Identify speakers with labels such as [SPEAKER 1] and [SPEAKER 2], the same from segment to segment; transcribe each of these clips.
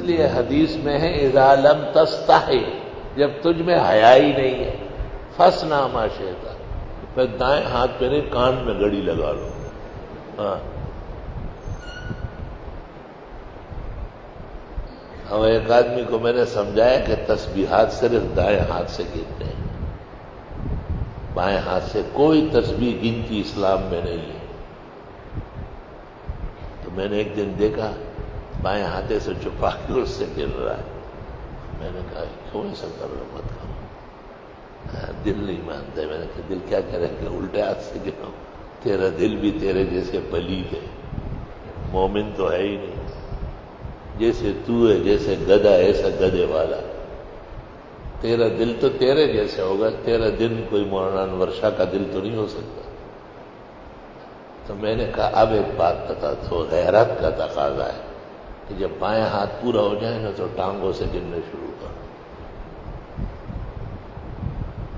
[SPEAKER 1] لیے حدیث میں ہے اذا لم تستحی، جب تجھ میں حیا ہی نہیں ہے، فصنع ما شئت، پھر دائیں ہاتھ پہ نہیں کان میں گھڑی لگا لو. ہاں اور ایک آدمی کو میں نے سمجھایا کہ تسبیحات صرف دائیں ہاتھ سے گنتے ہیں، بائیں ہاتھ سے کوئی تسبیح گنتی اسلام میں نہیں ہے. تو میں نے ایک دن دیکھا بائیں ہاتھے سے چھپا کے اس سے گر رہا ہے. میں نے کہا کیوں ایسا کر رہا، مت کرو. دل نہیں مانتا. میں نے کہا دل کیا کرے کہ الٹے ہاتھ سے گراؤ، تیرا دل بھی تیرے جیسے پلید ہے، مومن تو ہے ہی نہیں. جیسے تو ہے، جیسے گدھا ایسا گدھے والا. تیرا دل تو تیرے جیسے ہوگا، تیرا دل کوئی مولانا انور شاہ کا دل تو نہیں ہو سکتا. تو میں نے کہا اب ایک بات بتا دو، غیرت کا تقاضا ہے کہ جب بائیں ہاتھ پورا ہو جائے نا تو ٹانگوں سے گرنے شروع کر.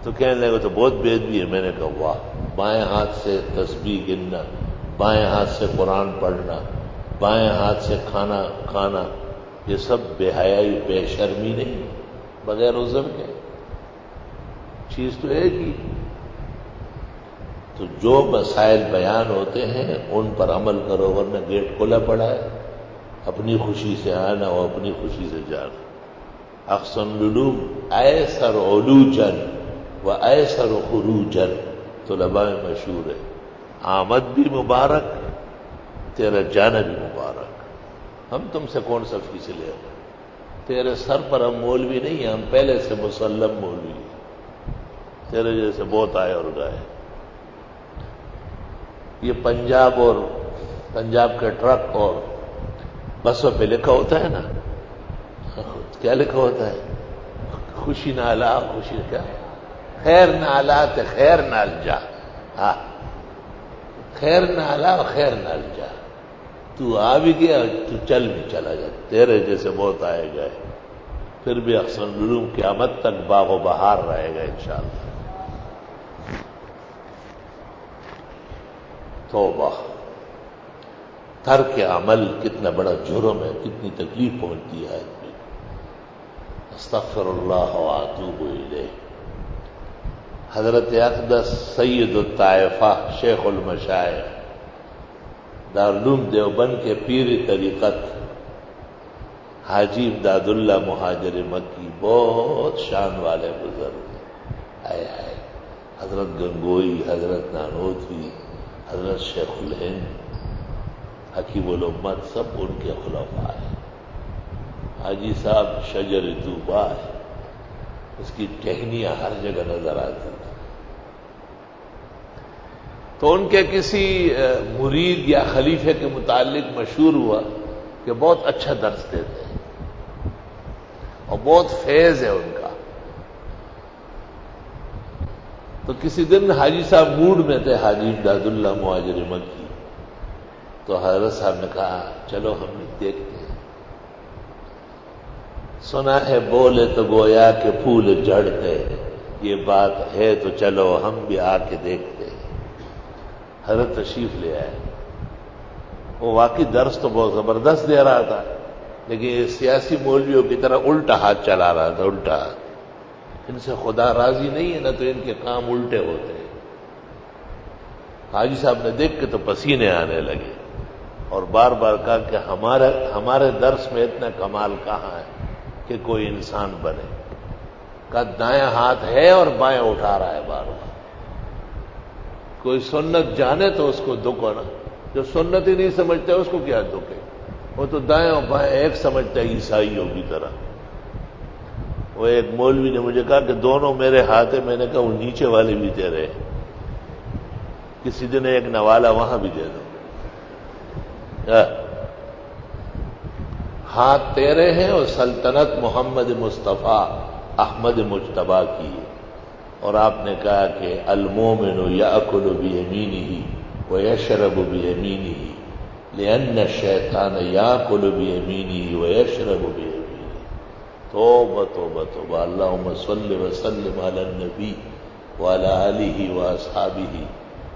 [SPEAKER 1] تو کہنے لگے تو بہت بے ادبی ہے. میں نے کہا واہ، بائیں ہاتھ سے تسبیح گننا، بائیں ہاتھ سے قرآن پڑھنا، بائیں ہاتھ سے کھانا کھانا، یہ سب بے حیائی بے شرمی نہیں، بغیر عذر کے چیز تو ایک ہی. تو جو مسائل بیان ہوتے ہیں ان پر عمل کرو، ورنہ گیٹ کھلا پڑا ہے. اپنی خوشی سے آنا اور اپنی خوشی سے جانا. احسن العلوم ایسر علوجا و ایسر خروجا، طلباء میں مشہور ہے. آمد بھی مبارک، تیرا جانا بھی مبارک. ہم تم سے کون سا فیس لے رہے؟ تیرے سر پر ہم مولوی نہیں ہیں، ہم پہلے سے مسلم مولوی ہیں. تیرے جیسے بہت آئے اور گئے. یہ پنجاب اور پنجاب کے ٹرک اور بسوں پہ لکھا ہوتا ہے نا، کیا لکھا ہوتا ہے؟ خوشی نالا خوشی، کیا خیر نالا تے خیر نال جا. ہاں خیر نالا خیر نال جا. تو آ بھی گیا، تو چل بھی چلا جا. تیرے جیسے بہت آئے گئے. پھر بھی احسن العلوم قیامت تک باغ و بہار رہے گا انشاءاللہ. توبہ، ترک عمل کتنا بڑا جرم ہے، کتنی تکلیف پہنچتی ہے آدمی. استغفر اللہ واتوب الیہ. حضرت اقدس سید الطائفہ شیخ المشائخ دارالعلوم دیوبند کے پیر طریقت حاجی امداد اللہ مہاجر مکی، بہت شان والے بزرگ آئے آئے. حضرت گنگوئی، حضرت نانوتوی، حضرت شیخ الہند، حکیم الامت، سب ان کے خلفاء ہیں. حاجی صاحب شجر طوبیٰ ہے، اس کی ٹہنیاں ہر جگہ نظر آتی. تو ان کے کسی مرید یا خلیفے کے متعلق مشہور ہوا کہ بہت اچھا درس دیتے ہیں اور بہت فیض ہے ان کا. تو کسی دن حاجی صاحب موڈ میں تھے، حاجی امداد اللہ مہاجر مکی. تو حضرت صاحب نے کہا چلو ہم دیکھتے ہیں. سنا ہے بولے تو گویا کہ پھول جھڑتے، یہ بات ہے تو چلو ہم بھی آ کے دیکھتے ہیں. حضرت تشریف لے آئے. وہ واقعی درس تو بہت زبردست دے رہا تھا، لیکن یہ سیاسی مولویوں کی طرح الٹا ہاتھ چلا رہا تھا، الٹا ہاتھ. ان سے خدا راضی نہیں ہے نا، تو ان کے کام الٹے ہوتے ہیں. حاجی صاحب نے دیکھ کے تو پسینے آنے لگے اور بار بار کہا کہ ہمارے درس میں اتنا کمال کہاں ہے کہ کوئی انسان بنے. کہا دائیں ہاتھ ہے اور بائیں اٹھا رہا ہے بار بار. کوئی سنت جانے تو اس کو دکھ ہو نا، جو سنت ہی نہیں سمجھتا اس کو کیا دکھ ہے؟ وہ تو دائیں اور بائیں ایک سمجھتا ہے عیسائیوں کی طرح. وہ ایک مولوی نے مجھے کہا کہ دونوں میرے ہاتھ ہیں. میں نے کہا وہ نیچے والے بھی تیرے ہیں، کسی دن ایک نوالا وہاں بھی دے دو. ہاتھ تیرے ہیں اور سلطنت محمد مصطفیٰ احمد مجتبیٰ کی. اور آپ نے کہا کہ المومن یأکل بیمینہ ویشرب بیمینہ لأن الشیطان یأکل بیمینہ ویشرب بیمینہ. توبہ توبہ توبہ. اللہم صل وسلم علی النبی وعلی آلہ واصحابہ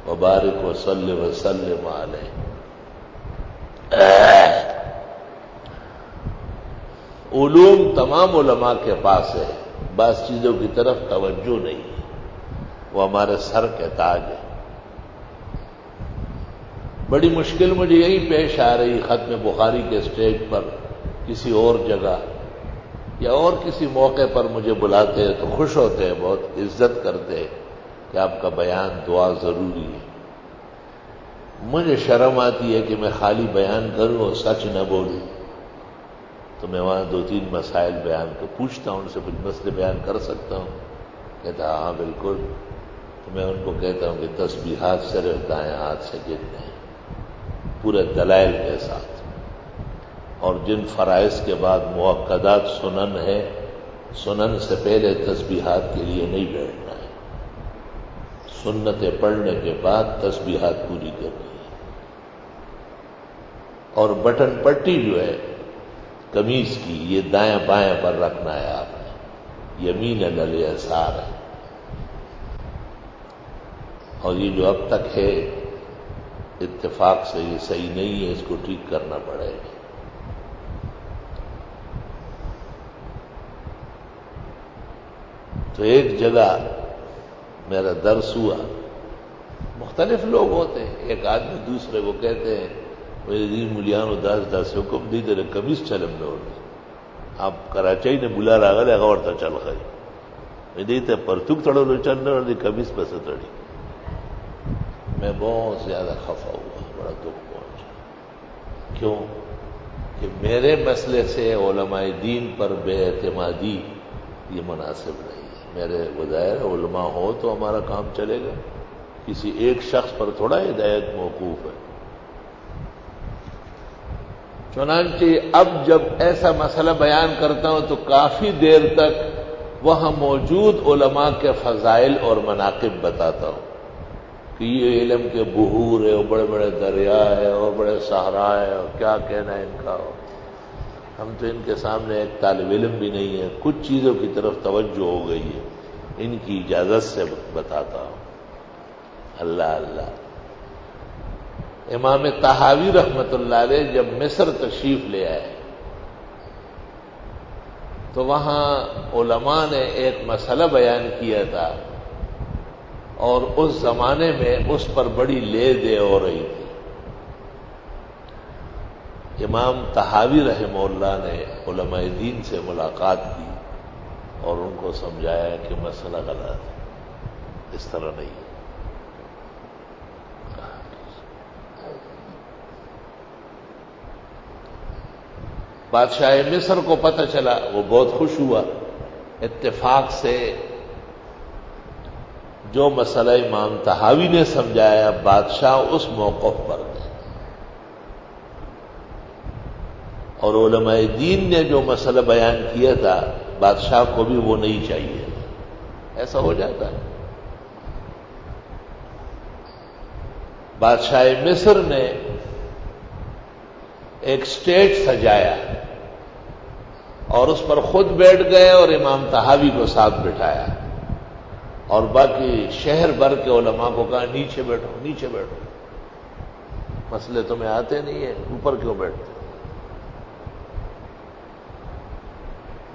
[SPEAKER 1] وبارک وصل وسلم علیہ. علوم تمام علماء کے پاس ہے، بعض چیزوں کی طرف توجہ نہیں ہے، وہ ہمارے سر کے تاج ہے۔ بڑی مشکل مجھے یہی پیش آ رہی ختم بخاری کے سٹیج پر، کسی اور جگہ یا اور کسی موقع پر مجھے بلاتے ہیں تو خوش ہوتے ہیں، بہت عزت کرتے ہیں کہ آپ کا بیان دعا ضروری ہے۔ مجھے شرم آتی ہے کہ میں خالی بیان کروں اور سچ نہ بولوں، تو میں وہاں 2-3 مسائل بیان کر پوچھتا ہوں ان سے، کچھ مسئلے بیان کر سکتا ہوں؟ کہتا ہاں بالکل۔ تو میں ان کو کہتا ہوں کہ تسبیحات صرف دائیں ہاتھ سے گننے ہیں، پورے دلائل کے ساتھ، اور جن فرائض کے بعد مؤکدات سنن ہے، سنن سے پہلے تسبیحات کے لیے نہیں بیٹھنا ہے، سنتیں پڑھنے کے بعد تسبیحات پوری کرنی ہے۔ اور بٹن پٹی جو ہے قمیض کی، یہ دائیں بائیں پر رکھنا ہے آپ نے، یمین الیسار ہے، اور یہ جو اب تک ہے اتفاق سے یہ صحیح نہیں ہے، اس کو ٹھیک کرنا پڑے گا۔ تو ایک جگہ میرا درس ہوا، مختلف لوگ ہوتے ہیں، ایک آدمی دوسرے کو کہتے ہیں ملیانو دس حکم دی تیرے کمیز چلم میں ہوتی آپ کراچائی نے بلا رہا گا لگا ورتا چل گئی میں دیتے پرتوک تڑو لو چلنے اور دی کمیز پہ سے تڑی۔ میں بہت زیادہ خفا ہوا، بڑا دکھ پہنچا۔ کیوں کہ میرے مسئلے سے علماء دین پر بے اعتمادی یہ مناسب نہیں ہے۔ میرے وظائر علماء ہو تو ہمارا کام چلے گا، کسی ایک شخص پر تھوڑا ہدایت موقوف ہے۔ چنانچہ اب جب ایسا مسئلہ بیان کرتا ہوں تو کافی دیر تک وہاں موجود علماء کے فضائل اور مناقب بتاتا ہوں کہ یہ علم کے بحور ہے، اور بڑے بڑے دریا ہے، اور بڑے صحرا ہے، اور کیا کہنا ہے ان کا۔ ہم تو ان کے سامنے ایک طالب علم بھی نہیں ہے، کچھ چیزوں کی طرف توجہ ہو گئی ہے، ان کی اجازت سے بتاتا ہوں۔ اللہ اللہ۔ امام طحاوی رحمت اللہ علیہ جب مصر تشریف لے آئے تو وہاں علماء نے ایک مسئلہ بیان کیا تھا، اور اس زمانے میں اس پر بڑی لے دے ہو رہی تھی۔ امام طحاوی رحمہ اللہ نے علماء دین سے ملاقات کی اور ان کو سمجھایا کہ مسئلہ غلط ہے، اس طرح نہیں ہے۔ بادشاہ مصر کو پتہ چلا، وہ بہت خوش ہوا، اتفاق سے جو مسئلہ امام طحاوی نے سمجھایا بادشاہ اس موقف پر گئے، اور علماء دین نے جو مسئلہ بیان کیا تھا بادشاہ کو بھی وہ نہیں چاہیے۔ ایسا ہو جاتا ہے۔ بادشاہ مصر نے ایک سٹیج سجایا اور اس پر خود بیٹھ گئے اور امام طحاوی کو ساتھ بٹھایا، اور باقی شہر بھر کے علماء کو کہا نیچے بیٹھو نیچے بیٹھو، مسئلے تمہیں آتے نہیں ہیں، اوپر کیوں بیٹھتے؟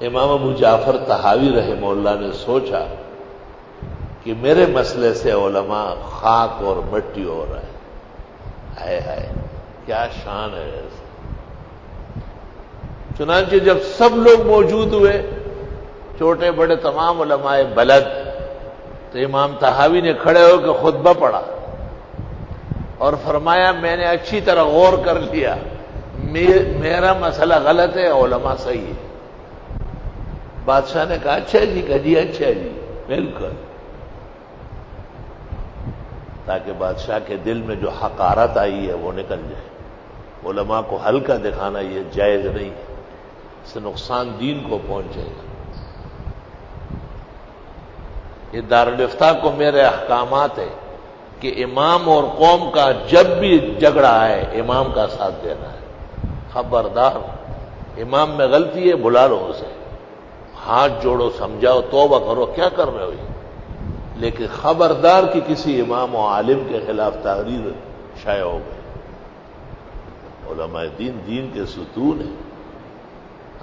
[SPEAKER 1] امام ابو جعفر طحاوی رحمہ اللہ نے سوچا کہ میرے مسئلے سے علماء خاک اور مٹی ہو رہا ہے، ہائے ہائے کیا شان ہے ایسے۔ چنانچہ جب سب لوگ موجود ہوئے، چھوٹے بڑے تمام علماء بلد، تو امام طحاوی نے کھڑے ہو کے خطبہ پڑھا اور فرمایا میں نے اچھی طرح غور کر لیا، میرا مسئلہ غلط ہے، علماء صحیح ہے۔ بادشاہ نے کہا اچھا جی، کہا جی اچھا جی بالکل، تاکہ بادشاہ کے دل میں جو حقارت آئی ہے وہ نکل جائے۔ علماء کو ہلکا دکھانا یہ جائز نہیں ہے، اس سے نقصان دین کو پہنچے گا۔ یہ دارالافتاء کو میرے احکامات ہے کہ امام اور قوم کا جب بھی جھگڑا آئے امام کا ساتھ دینا ہے۔ خبردار، امام میں غلطی ہے بلا لو اسے، ہاتھ جوڑو، سمجھاؤ، توبہ کرو، کیا کر رہے ہو یہ، لیکن خبردار کہ کسی امام و عالم کے خلاف تحریر شائع ہو گئی۔ علماء دین دین کے ستون ہیں،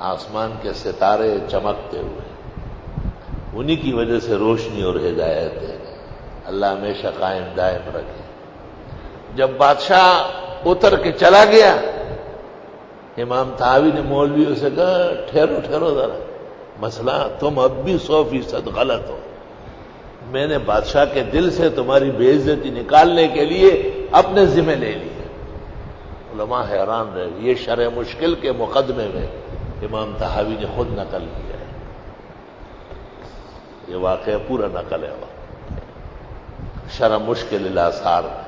[SPEAKER 1] آسمان کے ستارے چمکتے ہوئے، انہی کی وجہ سے روشنی اور ہدایت ہے۔ اللہ ہمیشہ قائم دائم رکھے۔ جب بادشاہ اتر کے چلا گیا، امام طحاوی نے مولویوں سے کہا ٹھہرو ٹھہرو ذرا، مسئلہ تم اب بھی 100% غلط ہو۔ میں نے بادشاہ کے دل سے تمہاری بے عزتی نکالنے کے لیے اپنے ذمہ لے لی۔ علماء حیران رہے۔ یہ شرح مشکل کے مقدمے میں امام طحاوی نے خود نقل کیا ہے، یہ واقعہ پورا نقل ہے شرح مشکل الآثار میں۔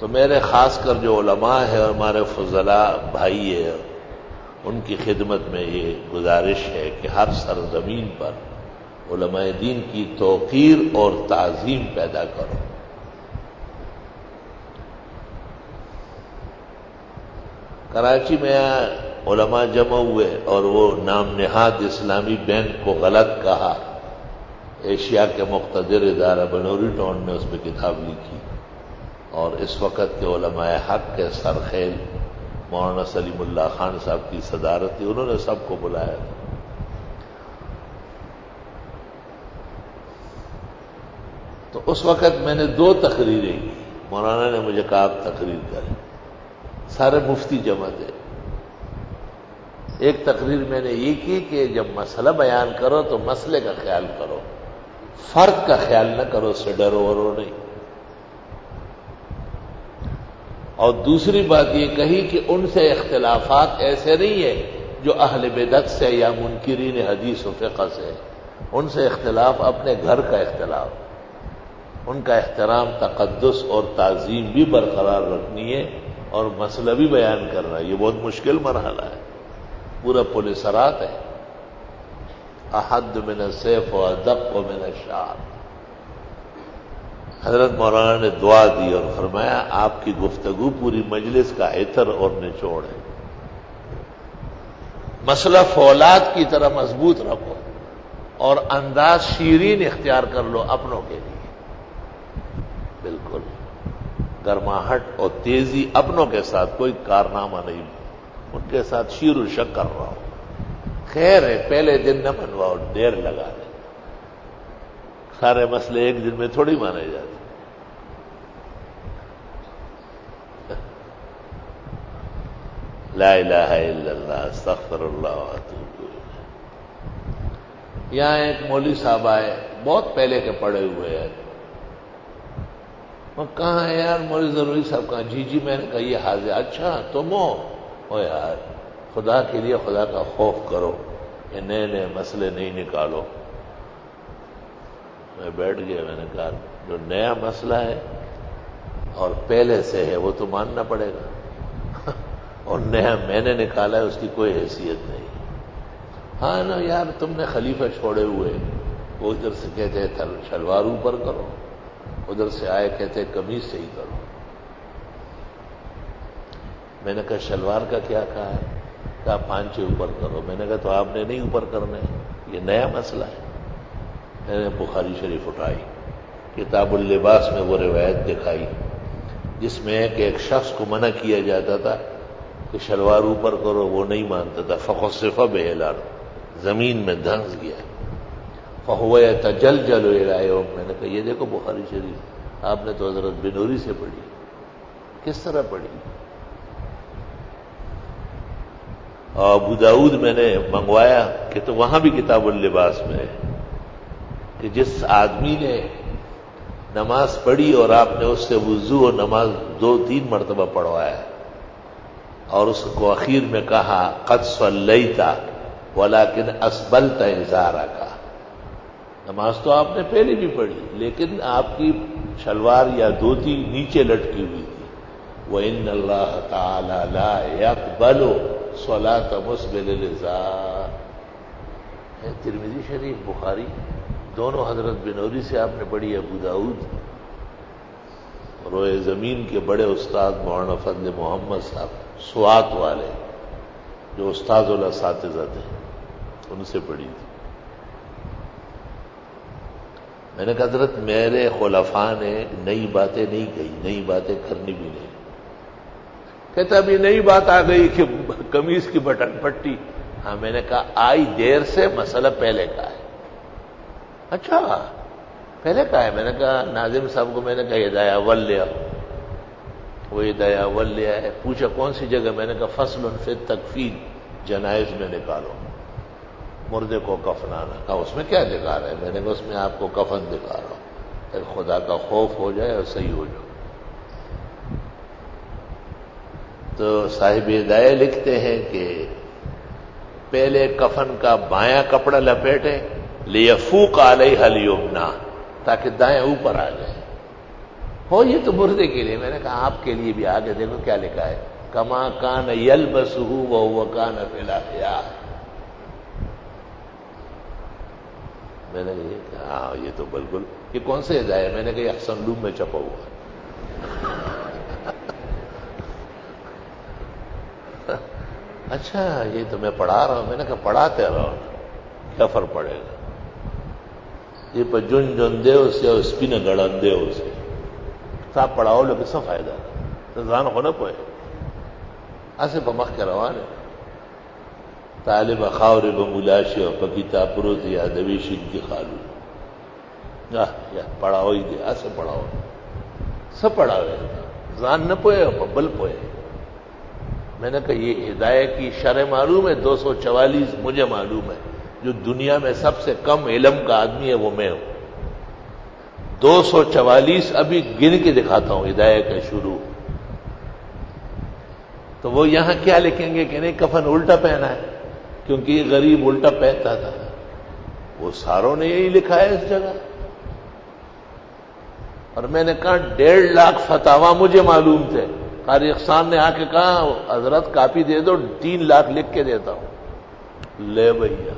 [SPEAKER 1] تو میرے خاص کر جو علماء ہیں اور ہمارے فضلاء بھائی ہیں، ان کی خدمت میں یہ گزارش ہے کہ ہر سرزمین پر علماء دین کی توقیر اور تعظیم پیدا کرو۔ کراچی میں علماء جمع ہوئے اور وہ نام نہاد اسلامی بینک کو غلط کہا۔ ایشیا کے مقتدر ادارہ بنوری ٹاؤن نے اس پہ کتاب لکھی، اور اس وقت کے علماء حق کے سرخیل مولانا سلیم اللہ خان صاحب کی صدارت تھی، انہوں نے سب کو بلایا تھا۔ تو اس وقت میں نے 2 تقریریں کی، مولانا نے مجھے کہا آپ تقریر کریں، سارے مفتی جمع تھے۔ ایک تقریر میں نے یہ کی کہ جب مسئلہ بیان کرو تو مسئلے کا خیال کرو، فرد کا خیال نہ کرو، اس سے ڈرو ورو نہیں۔ اور دوسری بات یہ کہی کہ ان سے اختلافات ایسے نہیں ہیں جو اہل بدعت سے یا منکرین حدیث و فقہ سے، ان سے اختلاف اپنے گھر کا اختلاف، ان کا احترام، تقدس اور تعظیم بھی برقرار رکھنی ہے، اور مسئلہ بھی بیان کرنا ہے۔ یہ بہت مشکل مرحلہ ہے، پورا پولیس رات ہے، احد من السیف و ادق من الشعر۔ حضرت مولانا نے دعا دی اور فرمایا آپ کی گفتگو پوری مجلس کا عطر اور نچوڑ ہے، مسئلہ فولاد کی طرح مضبوط رکھو، اور انداز شیرین اختیار کر لو اپنوں کے لیے، بالکل گرماہٹ اور تیزی اپنوں کے ساتھ کوئی کارنامہ نہیں، ان کے ساتھ شیر و شکر رہو۔ خیر ہے پہلے دن نہ منواؤ، دیر لگا دیں، سارے مسئلے ایک دن میں تھوڑی مانے جاتے۔ لا الہ الا اللہ استغفر اللہ واتوب الیہ۔ یہاں ایک مولوی صاحب آئے، بہت پہلے کے پڑے ہوئے ہیں، وہ کہاں ہے یار مولوی ضروری صاحب؟ کہاں؟ جی میں نے کہا یہ حاضر۔ اچھا تم ہو؟ او یار خدا کے لیے خدا کا خوف کرو، یہ نئے نئے مسئلے نہیں نکالو۔ میں بیٹھ گیا، میں نے کہا جو نیا مسئلہ ہے اور پہلے سے ہے وہ تو ماننا پڑے گا، اور نیا میں نے نکالا ہے اس کی کوئی حیثیت نہیں۔ ہاں نا یار تم نے خلیفہ چھوڑے ہوئے، وہ ادھر سے کہتے ہیں شلوار اوپر کرو، ادھر سے آئے کہتے ہیں قمیض سے ہی کرو۔ میں نے کہا شلوار کا کیا کہا ہے؟ کہا پانچے اوپر کرو۔ میں نے کہا تو آپ نے نہیں اوپر کرنا ہے، یہ نیا مسئلہ ہے۔ میں نے بخاری شریف اٹھائی، کتاب اللباس میں وہ روایت دکھائی جس میں ہے کہ ایک شخص کو منع کیا جاتا تھا کہ شلوار اوپر کرو، وہ نہیں مانتا تھا، فخسف به الارض، زمین میں دھنس گیا، فهو يتجلجل الى يوم۔ میں نے کہا یہ دیکھو بخاری شریف، آپ نے تو حضرت بنوری سے پڑھی، کس طرح پڑھی؟ اور ابو داؤد میں نے منگوایا کہ تو وہاں بھی کتاب اللباس میں ہے کہ جس آدمی نے نماز پڑھی اور آپ نے اس سے وضو اور نماز 2-3 مرتبہ پڑھوایا اور اس کو اخیر میں کہا قد صلیت ولکن اسبلت ازارک، نماز تو آپ نے پہلے بھی پڑھی لیکن آپ کی شلوار یا دھوتی نیچے لٹکی ہوئی تھی۔ وَإِنَّ اللَّهَ تَعَالَى لَا يَقْبَلُ صَلَاةَ مُسْبِلِ الْإِزَارِ۔ ترمذی شریف، بخاری، دونوں حضرت بنوری سے آپ نے پڑھی، ابو داؤد، روئے زمین کے بڑے استاد مولانا فضل محمد صاحب سوات والے جو استاد الاساتذہ تھے، ان سے پڑھی تھی۔ میں نے کہا حضرت میرے خلفاء نے نئی باتیں نہیں کہی، نئی باتیں کرنی بھی نہیں، کہتا ابھی نئی بات آ گئی کہ قمیص کی بٹن پٹی. ہاں میں نے کہا آئی دیر سے، مسئلہ پہلے کا ہے. اچھا پہلے کا ہے؟ میں نے کہا ناظم صاحب کو میں نے کہا ہدایہ اول لے آؤ. وہ ہدایہ اول لے آئے. پوچھا کون سی جگہ؟ میں نے کہا فصل فی التکفین، جنائز میں نکالو، مردے کو کفنانا. کہا اس میں کیا دکھا رہا ہے؟ میں نے کہا اس میں آپ کو کفن دکھا رہا ہوں، خدا کا خوف ہو جائے اور صحیح ہو جائے. تو صاحب ہدایہ لکھتے ہیں کہ پہلے کفن کا بایاں کپڑا لپیٹے، لیفوق علیہ الیمنا، تاکہ دائیں اوپر آ جائے. ہو یہ تو مردے کے لیے. میں نے کہا آپ کے لیے بھی آگے دیکھو کیا لکھا ہے، کما کان یلبسہ وہو کان فی الاحیاء. میں نے کہا ہاں یہ تو بالکل. یہ کون سے ہدایہ؟ میں نے کہا یہ احسن لوم میں چھپا ہوا ہے. اچھا یہ تو میں پڑھا رہا ہوں. میں نے کہا پڑھاتے رہو، کیا فرق پڑے گا. یہ پر جن جن دیو سے اور اسپن گڑن دیو سے صاحب پڑھاؤ لو کس فائدہ تو زان ہونا پوئے. ایسے بمخ کے روان ہے طالب خاور بملاشی اور پکیتا پروت یا دویش کی خالو. یا پڑھاؤ ہی دے، ایسے پڑھاؤ سب پڑھاوے، زان نہ پوئے اور بل پوئے. میں نے کہا یہ ہدایت کی شرح معلوم ہے 244 مجھے معلوم ہے. جو دنیا میں سب سے کم علم کا آدمی ہے وہ میں ہوں. 244 ابھی گن کے دکھاتا ہوں ہدایت کا شروع. تو وہ یہاں کیا لکھیں گے کہ نہیں کفن الٹا پہنا ہے کیونکہ یہ غریب الٹا پہنتا تھا. وہ ساروں نے یہی لکھا ہے اس جگہ. اور میں نے کہا 1.5 لاکھ فتاوا مجھے معلوم تھے. قاری احسان نے آ کے کہا حضرت کاپی دے دو، 3 لاکھ لکھ کے دیتا ہوں. لے بھیا،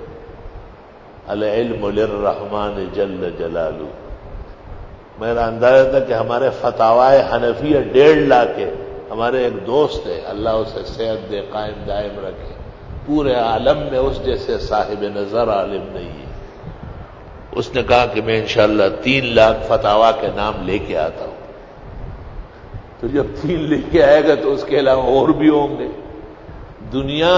[SPEAKER 1] العلم للرحمن جل جلالہ. میرا اندازہ تھا کہ ہمارے فتاوائے حنفیہ 1.5 لاکھ ہے. ہمارے ایک دوست ہے، اللہ اسے صحت دے، قائم دائم رکھے، پورے عالم میں اس جیسے صاحب نظر عالم نہیں ہے. اس نے کہا کہ میں انشاءاللہ 3 لاکھ فتاوا کے نام لے کے آتا ہوں. تو جب 3 لے کے آئے گا تو اس کے علاوہ اور بھی ہوں گے. دنیا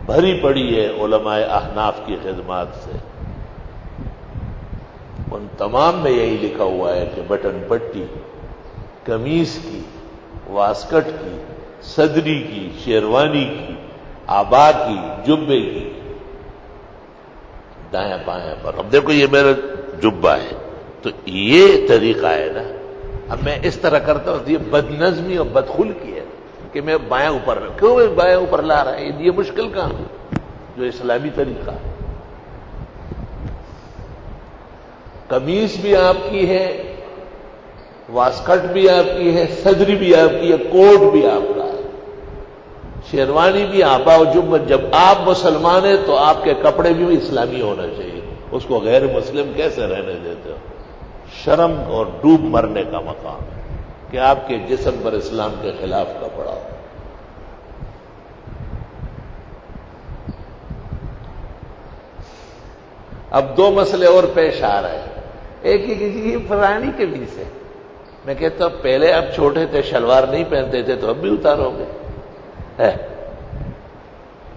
[SPEAKER 1] بھری پڑی ہے علماء احناف کی خدمات سے. ان تمام میں یہی لکھا ہوا ہے کہ بٹن پٹی، قمیص کی، واسکٹ کی، صدری کی، شیروانی کی، آبا کی، جبے کی، دائیں بائیں پر. اب دیکھو یہ میرا جبہ ہے تو یہ طریقہ ہے نا. اب میں اس طرح کرتا ہوں، یہ بد نظمی اور بدخلقی ہے کہ میں بایاں اوپر کیوں بایاں اوپر لا رہا ہے. یہ مشکل کام ہے جو اسلامی طریقہ. قمیص بھی آپ کی ہے، واسکٹ بھی آپ کی ہے، صدری بھی آپ کی ہے، کوٹ بھی آپ کا ہے، شیروانی بھی آبا و جبت. جب آپ مسلمان ہیں تو آپ کے کپڑے بھی اسلامی ہونا چاہیے. اس کو غیر مسلم کیسے رہنے دیتے ہو؟ شرم اور ڈوب مرنے کا مقام ہے کہ آپ کے جسم پر اسلام کے خلاف کپڑا ہو. اب 2 مسئلے اور پیش آ رہے ہیں. ایک ہی کسی پرانی قمیص ہے. میں کہتا ہوں پہلے اب چھوٹے تھے شلوار نہیں پہنتے تھے تو اب بھی اتارو گے.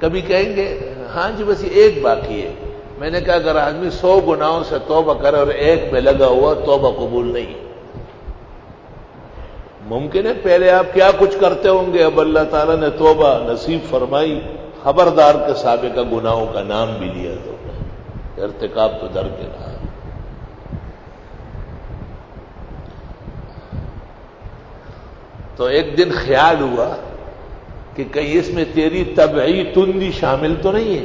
[SPEAKER 1] کبھی کہیں گے ہاں جی بس یہ ایک باقی ہے. میں نے کہا اگر آدمی 100 گناہوں سے توبہ کرے اور ایک میں لگا ہوا توبہ قبول نہیں. ممکن ہے پہلے آپ کیا کچھ کرتے ہوں گے، اب اللہ تعالیٰ نے توبہ نصیب فرمائی، خبردار کے سابقہ گناہوں کا نام بھی لیا تو ارتکاب تو درکنار. تو ایک دن خیال ہوا کہ کہیں اس میں تیری طبعی تندی شامل تو نہیں ہے.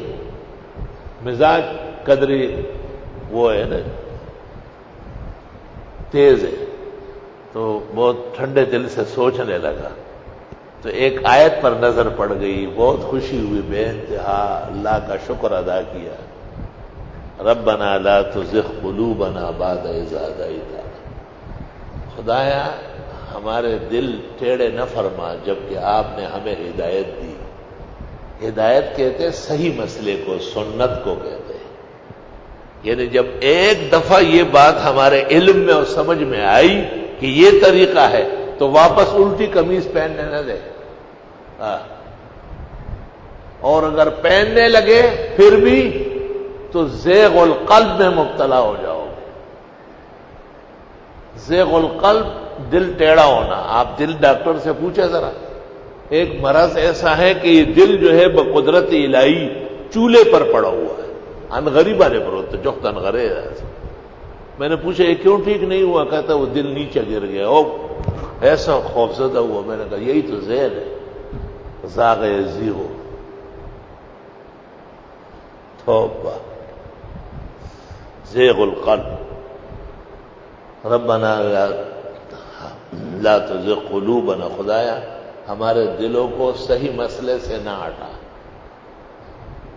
[SPEAKER 1] مزاج قدرے وہ ہے نا تیز ہے تو بہت ٹھنڈے دل سے سوچنے لگا. تو ایک آیت پر نظر پڑ گئی، بہت خوشی ہوئی، بے انتہا اللہ کا شکر ادا کیا. ربنا لا تزغ قلوبنا بعد اذ ہدیتنا. خدایا ہمارے دل ٹیڑے نہ فرما جبکہ آپ نے ہمیں ہدایت دی. ہدایت کہتے ہیں صحیح مسئلے کو، سنت کو کہتے ہیں. یعنی جب ایک دفعہ یہ بات ہمارے علم میں اور سمجھ میں آئی کہ یہ طریقہ ہے تو واپس الٹی قمیص پہننے نہ دے. اور اگر پہننے لگے پھر بھی تو زیغ القلب میں مبتلا ہو جاؤ گے. زیغ القلب دل ٹیڑھا ہونا. آپ دل ڈاکٹر سے پوچھے ذرا. ایک مرض ایسا ہے کہ یہ دل جو ہے بقدرت الہی چولہے پر پڑا ہوا ہے. انغریبہ نے پروت جوخت انغرے. میں نے پوچھا یہ کیوں ٹھیک نہیں ہوا؟ کہتا وہ دل نیچے گر گیا. او ایسا خوفزدہ ہوا. میں نے کہا یہی تو زہر ہے. زاغ یزیغ. توبہ. زیغ القلب. ربنا لا تزغ قلوبنا. خدایا ہمارے دلوں کو صحیح مسئلے سے نہ ہٹا.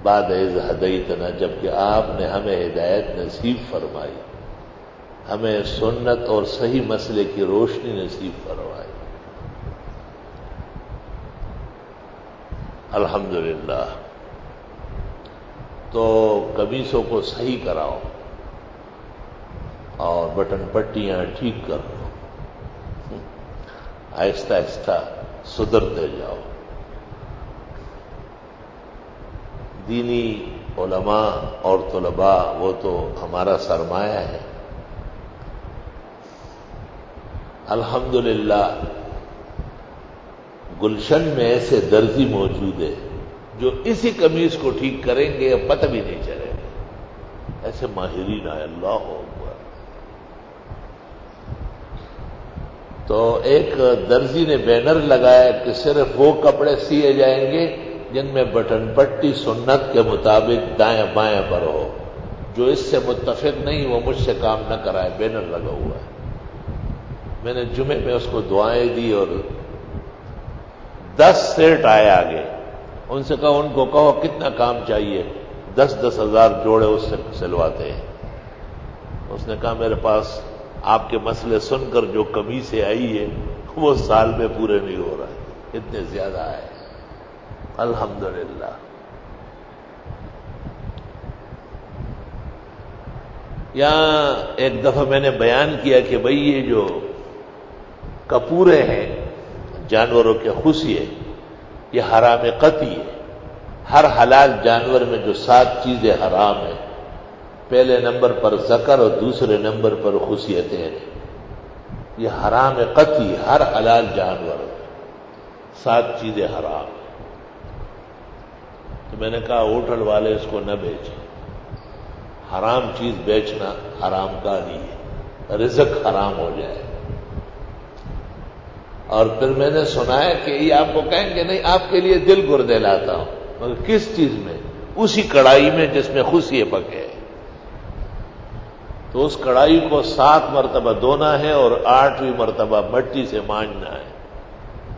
[SPEAKER 1] بعد اذ ہدیتنا. جبکہ آپ نے ہمیں ہدایت نصیب فرمائی. ہمیں سنت اور صحیح مسئلے کی روشنی نصیب فرمائی. الحمدللہ. تو قمیصوں کو صحیح کراؤ اور بٹن پٹیاں ٹھیک کر لو. آہستہ آہستہ سدھرتے جاؤ. دینی علماء اور طلباء وہ تو ہمارا سرمایہ ہے. الحمدللہ گلشن میں ایسے درزی موجود ہے جو اسی قمیص کو ٹھیک کریں گے پتہ بھی نہیں چلے گا. ایسے ماہرین آئے. اللہ اکبر. تو ایک درزی نے بینر لگایا کہ صرف وہ کپڑے سیے جائیں گے جن میں بٹن پٹی سنت کے مطابق دائیں بائیں پر ہو. جو اس سے متفق نہیں وہ مجھ سے کام نہ کرائے. بینر لگا ہوا ہے. میں نے جمعے میں اس کو دعائیں دی اور 10 سیٹ آئے آگے. ان سے کہا ان کو کہو کتنا کام چاہیے. 10,000 ہزار جوڑے اس سے سلواتے ہیں. اس نے کہا میرے پاس آپ کے مسئلے سن کر جو قمیصیں آئی ہے وہ سال میں پورے نہیں ہو رہا ہے. اتنے زیادہ آئے. الحمدللہ. یہاں ایک دفعہ میں نے بیان کیا کہ بھئی یہ جو کپورے ہیں جانوروں کے خصیے یہ حرام قطعی ہے. ہر حلال جانور میں جو 7 چیزیں حرام ہیں، پہلے نمبر پر ذکر اور دوسرے نمبر پر خصیتیں ہیں. یہ حرام قطعی. ہر حلال جانور 7 چیزیں حرام ہیں. تو میں نے کہا ہوٹل والے اس کو نہ بیچیں. حرام چیز بیچنا حرام کاری ہے. رزق حرام ہو جائے. اور پھر میں نے سنا ہے کہ یہ آپ کو کہیں گے نہیں آپ کے لیے دل گردے لاتا ہوں. مگر کس چیز میں؟ اسی کڑائی میں جس میں خصیے پکے. تو اس کڑائی کو 7 مرتبہ دھونا ہے اور 8ویں مرتبہ مٹی سے مانجنا ہے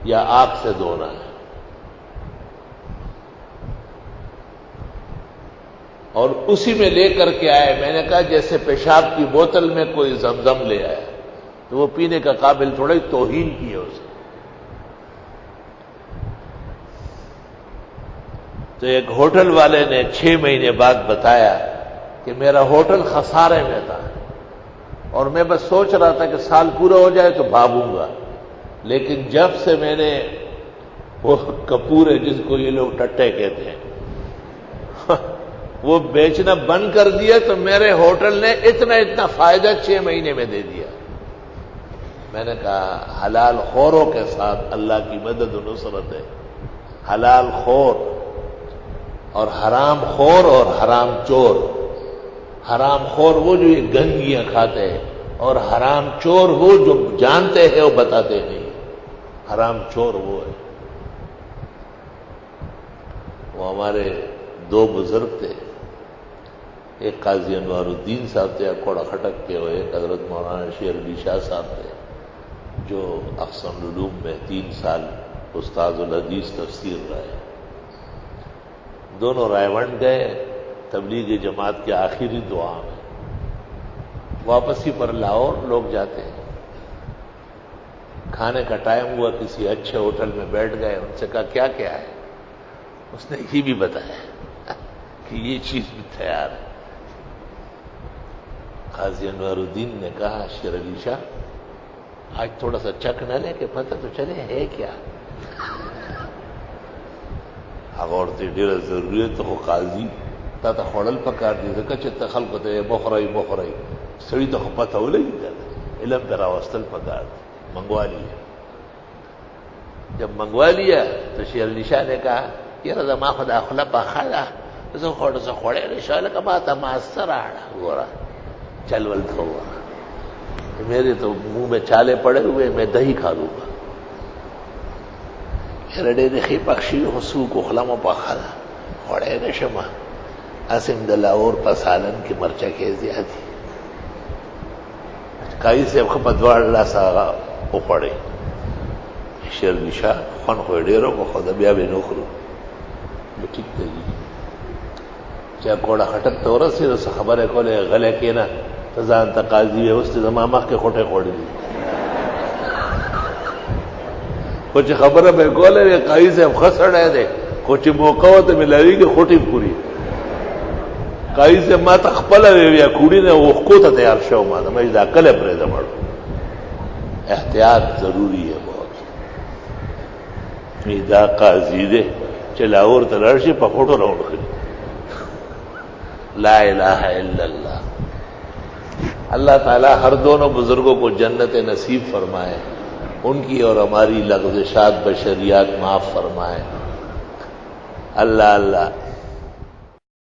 [SPEAKER 1] یا آگ سے دھونا ہے. اور اسی میں لے کر کے آئے. میں نے کہا جیسے پیشاب کی بوتل میں کوئی زمزم لے آیا تو وہ پینے کا قابل تھوڑا ہی. توہین کی ہے اسے. تو ایک ہوٹل والے نے 6 مہینے بعد بتایا کہ میرا ہوٹل خسارے میں تھا اور میں بس سوچ رہا تھا کہ سال پورا ہو جائے تو بھاگوں گا. لیکن جب سے میں نے وہ کپورے جس کو یہ لوگ ٹٹے کہتے ہیں وہ بیچنا بند کر دیا تو میرے ہوٹل نے اتنا فائدہ 6 مہینے میں دے دیا. میں نے کہا حلال خوروں کے ساتھ اللہ کی مدد و نصرت ہے. حلال خور اور حرام خور اور حرام چور. حرام خور وہ جو یہ گندگیاں کھاتے ہیں اور حرام چور وہ جو جانتے ہیں وہ بتاتے نہیں. حرام چور وہ ہے. وہ ہمارے 2 بزرگ تھے. ایک قاضی انوار الدین صاحب تھے کوڑا کھٹک کے. ایک حضرت مولانا شیر علی شاہ صاحب تھے جو اقسام العلوم میں 3 سال استاد الحدیث تفسیر رہے. دونوں رائے گئے تبلیغ جماعت کے آخری دعا میں. واپسی پر لاہور لوگ جاتے ہیں. کھانے کا ٹائم ہوا کسی اچھے ہوٹل میں بیٹھ گئے. ان سے کہا کیا کیا ہے؟ اس نے یہ بھی بتایا کہ یہ چیز بھی تیار ہے. قاضی انوار الدین نے کہا شیر علی شاہ آج تھوڑا سا چکھ نہ لے کہ پتہ تو چلے ہے کیا. هغه ورته ډېره ضروري ته خو قاضي تا ته خوړل پکار دي ځکه چې ته خلکو ته بخورئ سړي ته خو پته ولګي علم پہ راوستل پکار دي منگوا لیا جب منگوا لیا تو شیر علی شاہ نے کہا یاره زما خو دا خوله پخه ده زه خوړی نه شم لکه ما ته ماسته راړه گورا چل ول تو میرے تو منہ میں چھالے پڑے ہوئے میں دہی کھا لوں گا رڈے دکھی پکشی حسو کو خلم پخا خوڑے نہ شما اسم دلاور پسالن کی مرچا کے زیادی کئی سے خپدوار لا ساغا او پڑے شیر نشا خون خو ډیرو کو خود بیا به نو خرو ٹھیک دی چا کوڑا خټک تورسي رس خبره کوله غلې کینا ځان تقاضی اوس زما مخ کې خټه خوړې کچھ خبره به کوله قاضي صاحب خسړې ده کچھ موقع ته ملاوي کې خټي پوری قاضي صاحب ما تخپل وی کوړي نه وښکو ته تیار شو ما د مې دا کله پرې دمړ احتیاط ضروری ہے بہت دا قاضي ده چې لاور ته لرشي په فوټو راوړ کړي لا الہ الا اللہ اللہ تعالی ہر دونوں بزرگوں کو جنت نصیب فرمائے ان کی اور ہماری لغزشات بشریات معاف فرمائے اللہ اللہ